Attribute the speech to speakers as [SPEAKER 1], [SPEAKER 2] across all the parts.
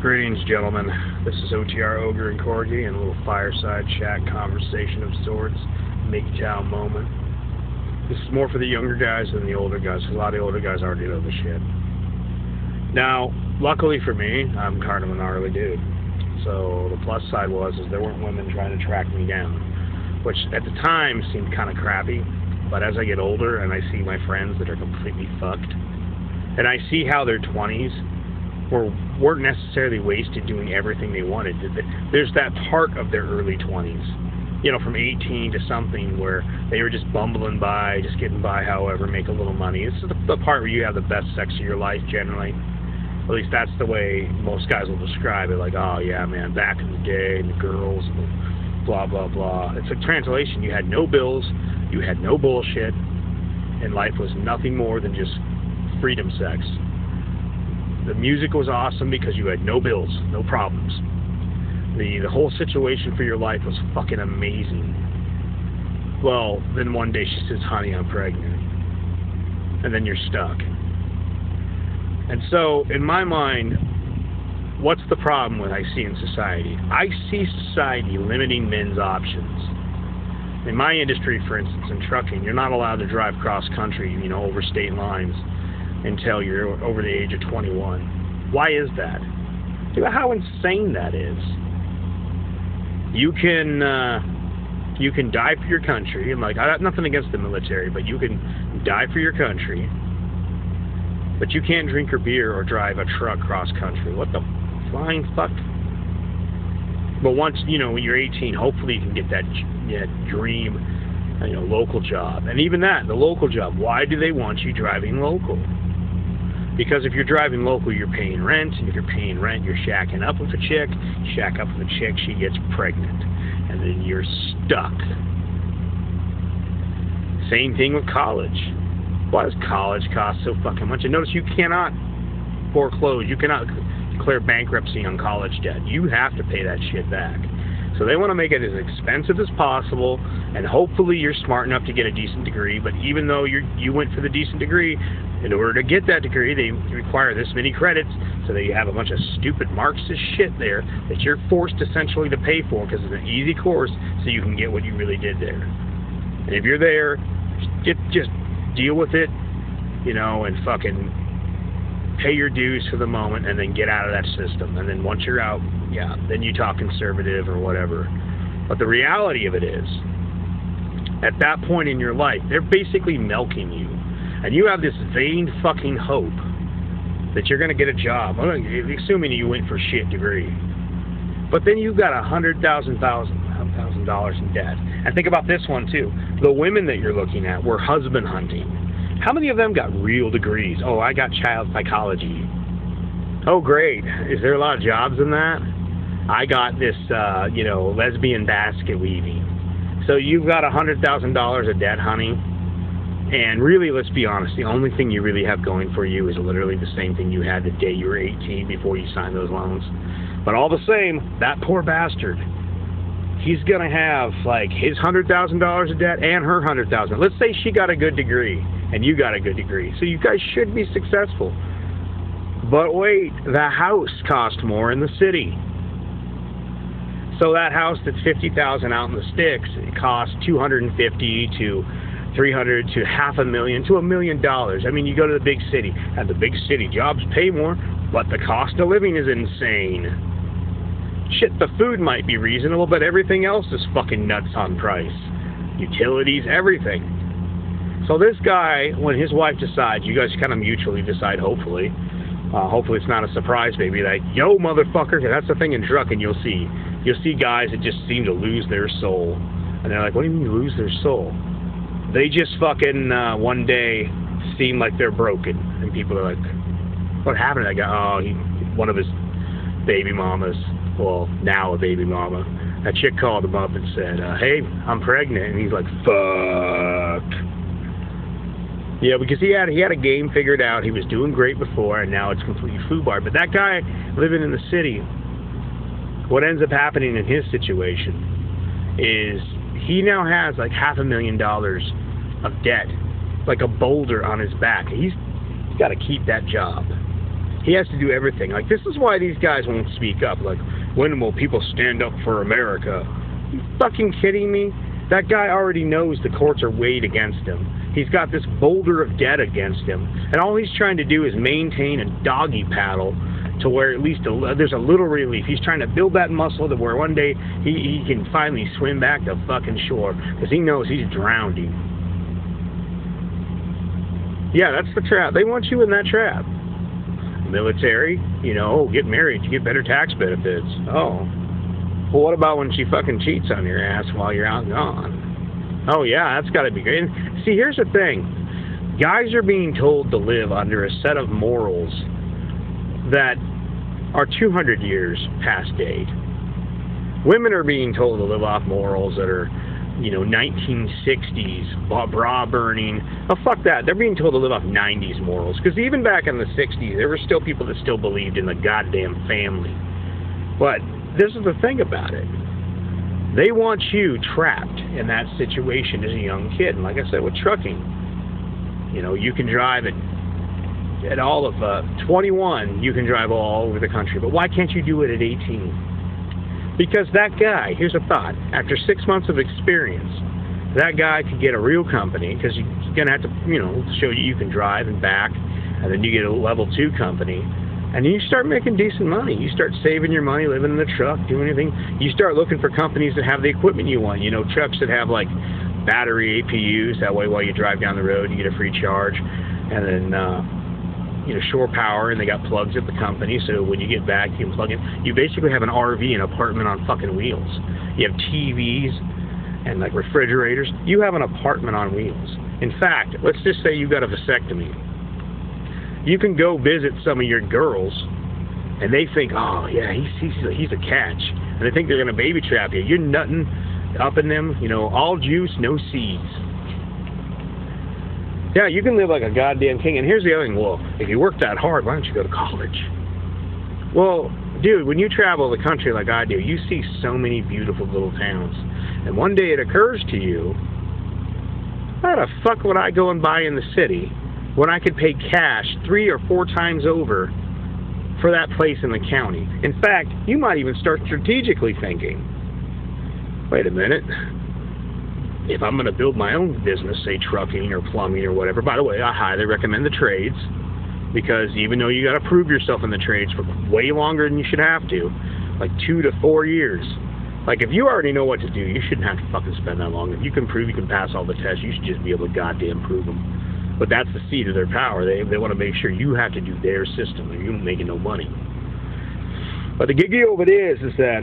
[SPEAKER 1] Greetings, gentlemen. This is OTR Ogre and Corgi, and a little fireside chat conversation of sorts. MGTOW moment. This is more for the younger guys than the older guys, because a lot of the older guys already know the shit. Now, luckily for me, I'm kind of an gnarly dude. So the plus side was there weren't women trying to track me down, which at the time seemed kind of crappy. But as I get older and I see my friends that are completely fucked, and I see how their 20s weren't necessarily wasted doing everything they wanted. There's that part of their early 20s, you know, from 18 to something, where they were just bumbling by, just getting by however, make a little money. It's the part where you have the best sex of your life, generally. At least that's the way most guys will describe it, like, oh yeah, man, back in the day, and the girls, and blah, blah, blah. It's a translation. You had no bills, you had no bullshit, and life was nothing more than just freedom sex. The music was awesome because you had no bills, no problems. The whole situation for your life was fucking amazing. Well, then one day she says, honey, I'm pregnant. And then you're stuck. And so, in my mind, what's the problem I see in society? I see society limiting men's options. In my industry, for instance, in trucking, you're not allowed to drive cross-country, you know, over state lines until you're over the age of 21. Why is that? Think about how insane that is. You can die for your country, and like, I got nothing against the military, but you can die for your country, but you can't drink your beer or drive a truck cross country. What the flying fuck? But once, you know, when you're 18, hopefully you can get that dream, you know, local job. And even that, the local job, why do they want you driving local? Because if you're driving local, you're paying rent, and if you're paying rent, you're shacking up with a chick. You shack up with a chick, she gets pregnant, and then you're stuck. Same thing with college. Why does college cost so fucking much? And notice you cannot foreclose, you cannot declare bankruptcy on college debt. You have to pay that shit back. So they want to make it as expensive as possible, and hopefully you're smart enough to get a decent degree. But even though you went for the decent degree, in order to get that degree, they require this many credits, so that you have a bunch of stupid Marxist shit there that you're forced essentially to pay for because it's an easy course, so you can get what you really did there. And if you're there, just deal with it, you know, and fucking pay your dues for the moment, and then get out of that system. And then once you're out, yeah, then you talk conservative or whatever. But the reality of it is, at that point in your life, they're basically milking you. And you have this vain fucking hope that you're going to get a job, assuming you went for shit degree. But then you've got $100,000 in debt. And think about this one, too. The women that you're looking at were husband hunting. How many of them got real degrees? Oh, I got child psychology. Oh, great. Is there a lot of jobs in that? I got this, you know, lesbian basket weaving. So you've got $100,000 of debt, honey. And really, let's be honest, the only thing you really have going for you is literally the same thing you had the day you were 18 before you signed those loans. But all the same, that poor bastard, he's going to have, like, his $100,000 of debt and her $100,000. Let's say she got a good degree and you got a good degree. So you guys should be successful. But wait, the house cost more in the city. So that house that's $50,000 out in the sticks, it costs $250,000 to $300,000 to $500,000 to $1 million. I mean, you go to the big city, and the big city jobs pay more, but the cost of living is insane. Shit, the food might be reasonable, but everything else is fucking nuts on price. Utilities, everything. So this guy, when his wife decides, you guys kind of mutually decide, hopefully it's not a surprise, baby, like, yo, motherfucker, that's the thing in trucking, you'll see guys that just seem to lose their soul. And they're like, what do you mean lose their soul? They just fucking, one day, seem like they're broken. And people are like, what happened to that guy? Oh, one of his baby mamas, well, now a baby mama, that chick called him up and said, hey, I'm pregnant. And he's like, fuck. Yeah, because he had a game figured out. He was doing great before, and now it's completely foobar. But that guy living in the city, what ends up happening in his situation is he now has like $500,000 of debt, like a boulder on his back. He's got to keep that job. He has to do everything. Like, this is why these guys won't speak up. Like, when will people stand up for America? You fucking kidding me? That guy already knows the courts are weighed against him. He's got this boulder of debt against him. And all he's trying to do is maintain a doggy paddle to where at least there's a little relief. He's trying to build that muscle to where one day he can finally swim back to fucking shore. Because he knows he's drowning. Yeah, that's the trap. They want you in that trap. Military, you know, get married, you get better tax benefits. Oh. Well, what about when she fucking cheats on your ass while you're out gone? Oh, yeah, that's got to be great. And see, here's the thing. Guys are being told to live under a set of morals that are 200 years past date. Women are being told to live off morals that are, you know, 1960s, bra burning. Oh, fuck that. They're being told to live off 90s morals. Because even back in the 60s, there were still people that still believed in the goddamn family. But this is the thing about it. They want you trapped in that situation as a young kid. And like I said, with trucking, you know, you can drive at all of 21, you can drive all over the country. But why can't you do it at 18? Because that guy, here's a thought, after 6 months of experience, that guy could get a real company, because you're going to have to, you know, show you can drive and back, and then you get a level 2 company, and you start making decent money. You start saving your money, living in the truck, doing anything. You start looking for companies that have the equipment you want. You know, trucks that have, like, battery APUs. That way, while you drive down the road, you get a free charge. And then, you know, shore power, and they got plugs at the company, so when you get back, you can plug in. You basically have an RV, an apartment on fucking wheels. You have TVs and, like, refrigerators. You have an apartment on wheels. In fact, let's just say you got a vasectomy. You can go visit some of your girls, and they think, oh, yeah, he's a catch. And they think they're going to baby trap you. You're nutting up in them, you know, all juice, no seeds. Yeah, you can live like a goddamn king. And here's the other thing. Well, if you work that hard, why don't you go to college? Well, dude, when you travel the country like I do, you see so many beautiful little towns. And one day it occurs to you, why the fuck would I go and buy in the city when I could pay cash 3 or 4 times over for that place in the county? In fact, you might even start strategically thinking, wait a minute, if I'm going to build my own business, say trucking or plumbing or whatever, by the way, I highly recommend the trades, because even though you got to prove yourself in the trades for way longer than you should have to, like 2 to 4 years. Like, if you already know what to do, you shouldn't have to fucking spend that long. If you can prove you can pass all the tests, you should just be able to goddamn prove them. But that's the seed of their power. They want to make sure you have to do their system, or you're making no money. But the giggy of it is that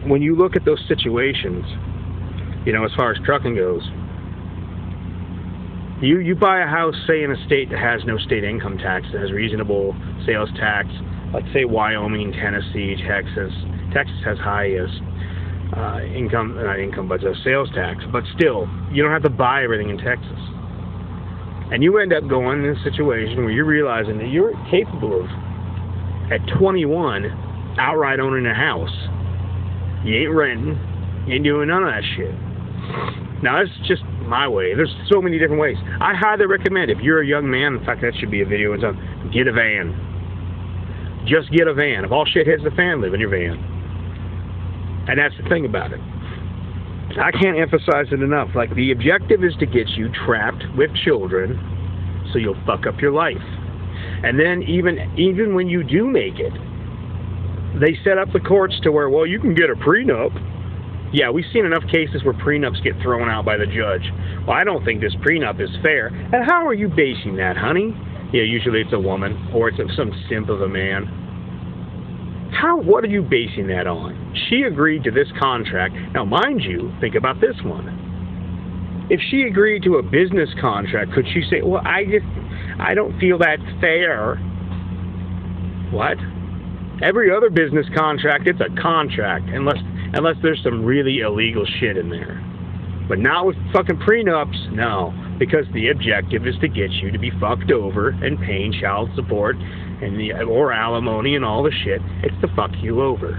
[SPEAKER 1] when you look at those situations, you know, as far as trucking goes, you buy a house, say, in a state that has no state income tax, that has reasonable sales tax, like, say, Wyoming, Tennessee, Texas. Texas has highest sales tax. But still, you don't have to buy everything in Texas. And you end up going in a situation where you're realizing that you're capable of, at 21, outright owning a house. You ain't renting. You ain't doing none of that shit. Now, that's just my way. There's so many different ways. I highly recommend, if you're a young man, in fact, that should be a video, it's on, get a van. Just get a van. If all shit hits the fan, live in your van. And that's the thing about it. I can't emphasize it enough. Like, the objective is to get you trapped with children so you'll fuck up your life. And then even when you do make it, they set up the courts to where, well, you can get a prenup. Yeah, we've seen enough cases where prenups get thrown out by the judge. Well, I don't think this prenup is fair. And how are you basing that, honey? Yeah, usually it's a woman, or it's some simp of a man. What are you basing that on? She agreed to this contract. Now, mind you, think about this one. If she agreed to a business contract, could she say, well, I don't feel that's fair? What? Every other business contract, it's a contract, unless there's some really illegal shit in there. But not with fucking prenups, no. Because the objective is to get you to be fucked over and paying child support or alimony and all the shit. It's to fuck you over.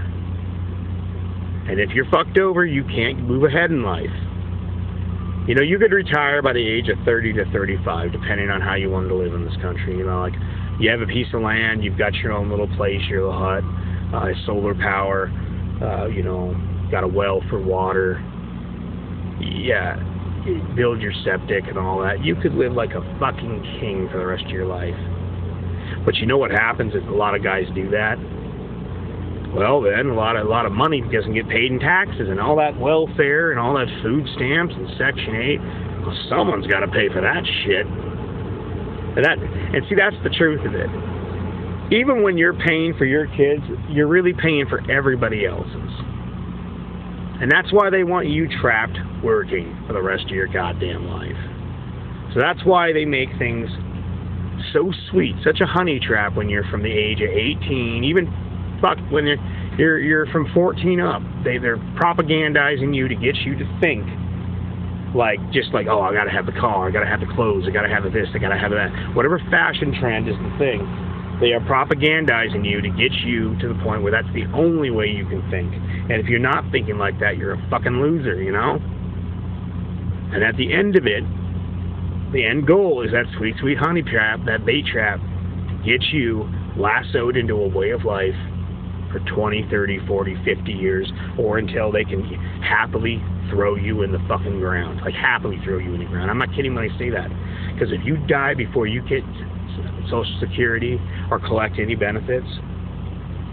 [SPEAKER 1] And if you're fucked over, you can't move ahead in life. You know, you could retire by the age of 30 to 35, depending on how you wanted to live in this country. You know, like, You have a piece of land, you've got your own little place, your little hut, solar power, you know, got a well for water. Yeah, build your septic and all that. You could live like a fucking king for the rest of your life. But you know what happens if a lot of guys do that? Well, then a lot of money doesn't get paid in taxes and all that welfare and all that food stamps and Section 8. Well, someone's got to pay for that shit. And see, that's the truth of it. Even when you're paying for your kids, you're really paying for everybody else's. And that's why they want you trapped working for the rest of your goddamn life. So that's why they make things so sweet, such a honey trap when you're from the age of 18, even fuck when you're from 14 up. They're propagandizing you to get you to think like, just like, oh, I gotta have the car, I gotta have the clothes, I gotta have this, I gotta have that. Whatever fashion trend is the thing, they are propagandizing you to get you to the point where that's the only way you can think. And if you're not thinking like that, you're a fucking loser, you know? And at the end of it, the end goal is that sweet, sweet honey trap, that bait trap, to get you lassoed into a way of life for 20, 30, 40, 50 years, or until they can happily throw you in the fucking ground. Like, happily throw you in the ground. I'm not kidding when I say that. Because if you die before you get Social Security or collect any benefits,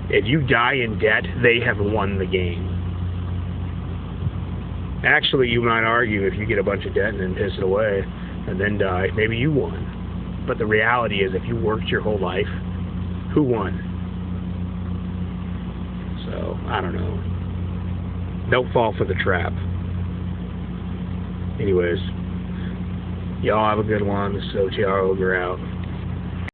[SPEAKER 1] if you die in debt, they have won the game. Actually, you might argue if you get a bunch of debt and then piss it away and then die, maybe you won. But the reality is, if you worked your whole life, who won? So, I don't know. Don't fall for the trap. Anyways, y'all have a good one. This is OTR Ogre out.